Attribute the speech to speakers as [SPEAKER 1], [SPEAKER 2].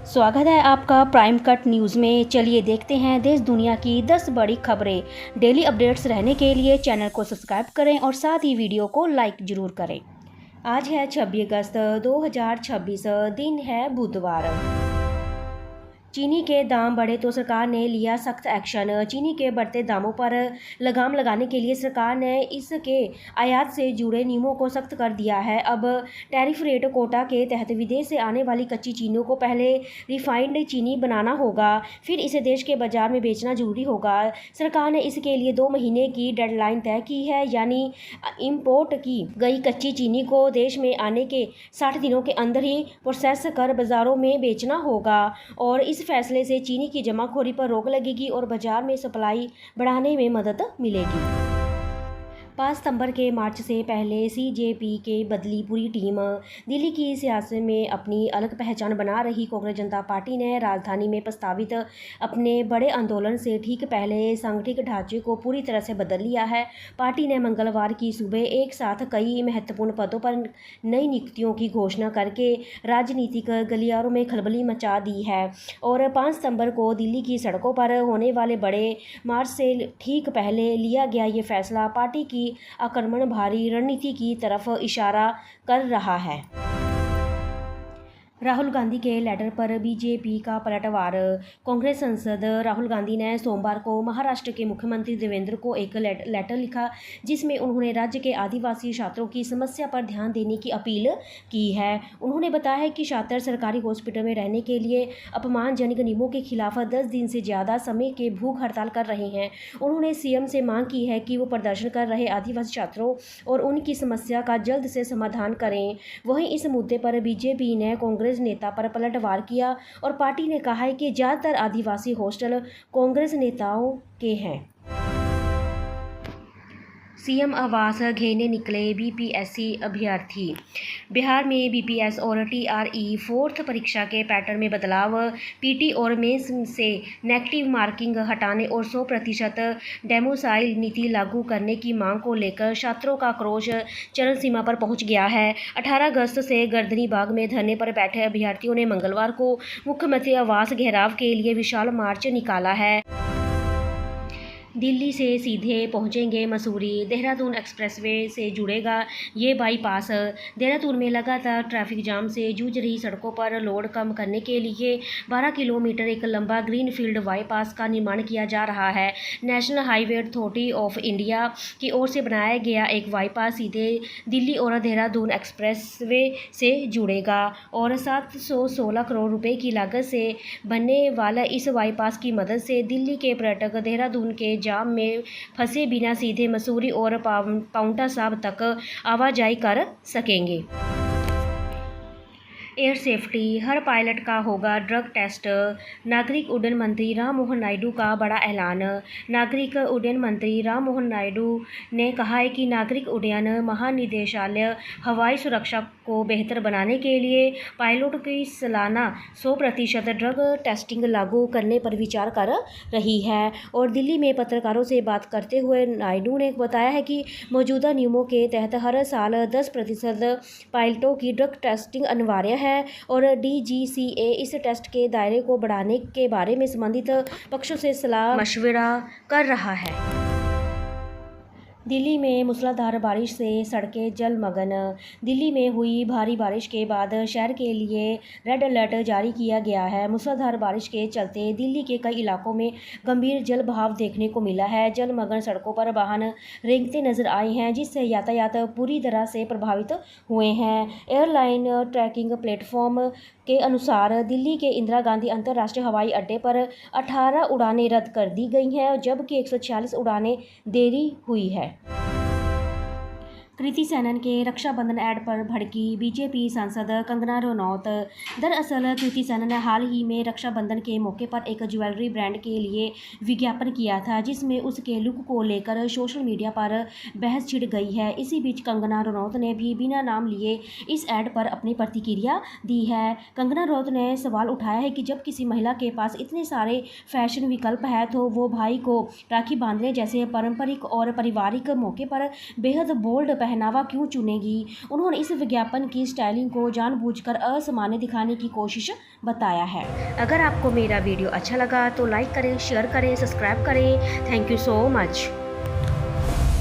[SPEAKER 1] स्वागत है आपका प्राइम कट न्यूज़ में। चलिए देखते हैं देश दुनिया की 10 बड़ी खबरें। डेली अपडेट्स रहने के लिए चैनल को सब्सक्राइब करें और साथ ही वीडियो को लाइक ज़रूर करें। आज है 26 अगस्त 2026, दिन है बुधवार। चीनी के दाम बढ़े तो सरकार ने लिया सख्त एक्शन। चीनी के बढ़ते दामों पर लगाम लगाने के लिए सरकार ने इसके आयात से जुड़े नियमों को सख्त कर दिया है। अब टैरिफ रेट कोटा के तहत विदेश से आने वाली कच्ची चीनियों को पहले रिफाइंड चीनी बनाना होगा, फिर इसे देश के बाजार में बेचना जरूरी होगा। सरकार ने इसके लिए 2 महीने की डेडलाइन तय की है, यानी इम्पोर्ट की गई कच्ची चीनी को देश में आने के 60 दिनों के अंदर ही प्रोसेस कर बाज़ारों में बेचना होगा। और इस फैसले से चीनी की जमाखोरी पर रोक लगेगी और बाजार में सप्लाई बढ़ाने में मदद मिलेगी। 5 सितंबर के मार्च से पहले सीजेपी के बदली पूरी टीम। दिल्ली की सियासत में अपनी अलग पहचान बना रही कांग्रेस जनता पार्टी ने राजधानी में प्रस्तावित अपने बड़े आंदोलन से ठीक पहले सांगठनिक ढांचे को पूरी तरह से बदल लिया है। पार्टी ने मंगलवार की सुबह एक साथ कई महत्वपूर्ण पदों पर नई नियुक्तियों की घोषणा करके राजनीतिक गलियारों में खलबली मचा दी है। और 5 सितंबर को दिल्ली की सड़कों पर होने वाले बड़े मार्च से ठीक पहले लिया गया ये फैसला पार्टी की आक्रमणभारी रणनीति की तरफ इशारा कर रहा है। राहुल गांधी के लेटर पर बीजेपी का पलटवार। कांग्रेस सांसद राहुल गांधी ने सोमवार को महाराष्ट्र के मुख्यमंत्री देवेंद्र को एक लेटर लिखा, जिसमें उन्होंने राज्य के आदिवासी छात्रों की समस्या पर ध्यान देने की अपील की है। उन्होंने बताया है कि छात्र सरकारी हॉस्पिटल में रहने के लिए अपमानजनक नियमों के खिलाफ 10 दिन से ज़्यादा समय के भूख हड़ताल कर रहे हैं। उन्होंने सीएम से मांग की है कि वो प्रदर्शन कर रहे आदिवासी छात्रों और उनकी समस्या का जल्द से समाधान करें। वहीं इस मुद्दे पर बीजेपी ने कांग्रेस नेता पर पलटवार किया और पार्टी ने कहा है कि ज़्यादातर आदिवासी हॉस्टल कांग्रेस नेताओं के हैं। सीएम आवास घेरने निकले बीपीएससी अभ्यर्थी। बिहार में बीपीएस और टीआरई 4th परीक्षा के पैटर्न में बदलाव। पीटी और मेंस से नेगेटिव मार्किंग हटाने और 100% डेमोसाइल नीति लागू करने की मांग को लेकर छात्रों का आक्रोश चरम सीमा पर पहुंच गया है। 18 अगस्त से गर्दनी बाग में धरने पर बैठे अभ्यर्थियों ने मंगलवार को मुख्यमंत्री आवास घेराव के लिए विशाल मार्च निकाला है। दिल्ली से सीधे पहुंचेंगे मसूरी। देहरादून एक्सप्रेसवे से जुड़ेगा ये बाईपास। देहरादून में लगातार ट्रैफिक जाम से जूझ रही सड़कों पर लोड कम करने के लिए 12 किलोमीटर एक लंबा ग्रीनफील्ड बाईपास का निर्माण किया जा रहा है। National highway authority of India की ओर से बनाया गया एक बाईपास सीधे दिल्ली और देहरादून एक्सप्रेसवे से जुड़ेगा और 716 करोड़ रुपए की लागत से बनने वाला इस बाईपास की मदद से दिल्ली के पर्यटक देहरादून के जाम में फंसे बिना सीधे मसूरी और पाउंटा साहिब तक आवाजाही कर सकेंगे। एयर सेफ्टी, हर पायलट का होगा ड्रग टेस्ट। नागरिक उड्डयन मंत्री राममोहन नायडू का बड़ा ऐलान। नागरिक उड्डयन मंत्री राममोहन नायडू ने कहा है कि नागरिक उड्डयन महानिदेशालय हवाई सुरक्षा को बेहतर बनाने के लिए पायलटों की सालाना 100% ड्रग टेस्टिंग लागू करने पर विचार कर रही है। और दिल्ली में पत्रकारों से बात करते हुए नायडू ने बताया है कि मौजूदा नियमों के तहत हर साल 10% पायलटों की ड्रग टेस्टिंग अनिवार्य है और डीजीसीए इस टेस्ट के दायरे को बढ़ाने के बारे में संबंधित पक्षों से सलाह मशवरा कर रहा है। दिल्ली में मूसलाधार बारिश से सड़कें जलमग्न। दिल्ली में हुई भारी बारिश के बाद शहर के लिए रेड अलर्ट जारी किया गया है। मूसलाधार बारिश के चलते दिल्ली के कई इलाकों में गंभीर जल बहाव देखने को मिला है। जलमग्न सड़कों पर वाहन रेंगते नजर आए हैं, जिससे यातायात पूरी तरह से प्रभावित हुए हैं। एयरलाइन ट्रैकिंग प्लेटफॉर्म के अनुसार दिल्ली के इंदिरा गांधी अंतर्राष्ट्रीय हवाई अड्डे पर 18 उड़ानें रद्द कर दी गई हैं, जबकि 146 उड़ानें देरी हुई है। कृति सेनन के रक्षाबंधन ऐड पर भड़की बीजेपी सांसद कंगना रनौत। दरअसल कृति सेनन ने हाल ही में रक्षाबंधन के मौके पर एक ज्वेलरी ब्रांड के लिए विज्ञापन किया था, जिसमें उसके लुक को लेकर सोशल मीडिया पर बहस छिड़ गई है। इसी बीच कंगना रनौत ने भी बिना नाम लिए इस ऐड पर अपनी प्रतिक्रिया दी है। कंगना रनौत ने सवाल उठाया है कि जब किसी महिला के पास इतने सारे फैशन विकल्प है तो वो भाई को राखी बांधने जैसे पारंपरिक और पारिवारिक मौके पर बेहद बोल्ड पहनावा क्यों चुनेगी। उन्होंने इस विज्ञापन की स्टाइलिंग को जानबूझकर असामान्य दिखाने की कोशिश बताया है। अगर आपको मेरा वीडियो अच्छा लगा तो लाइक करें, शेयर करें, सब्सक्राइब करें। Thank you so much.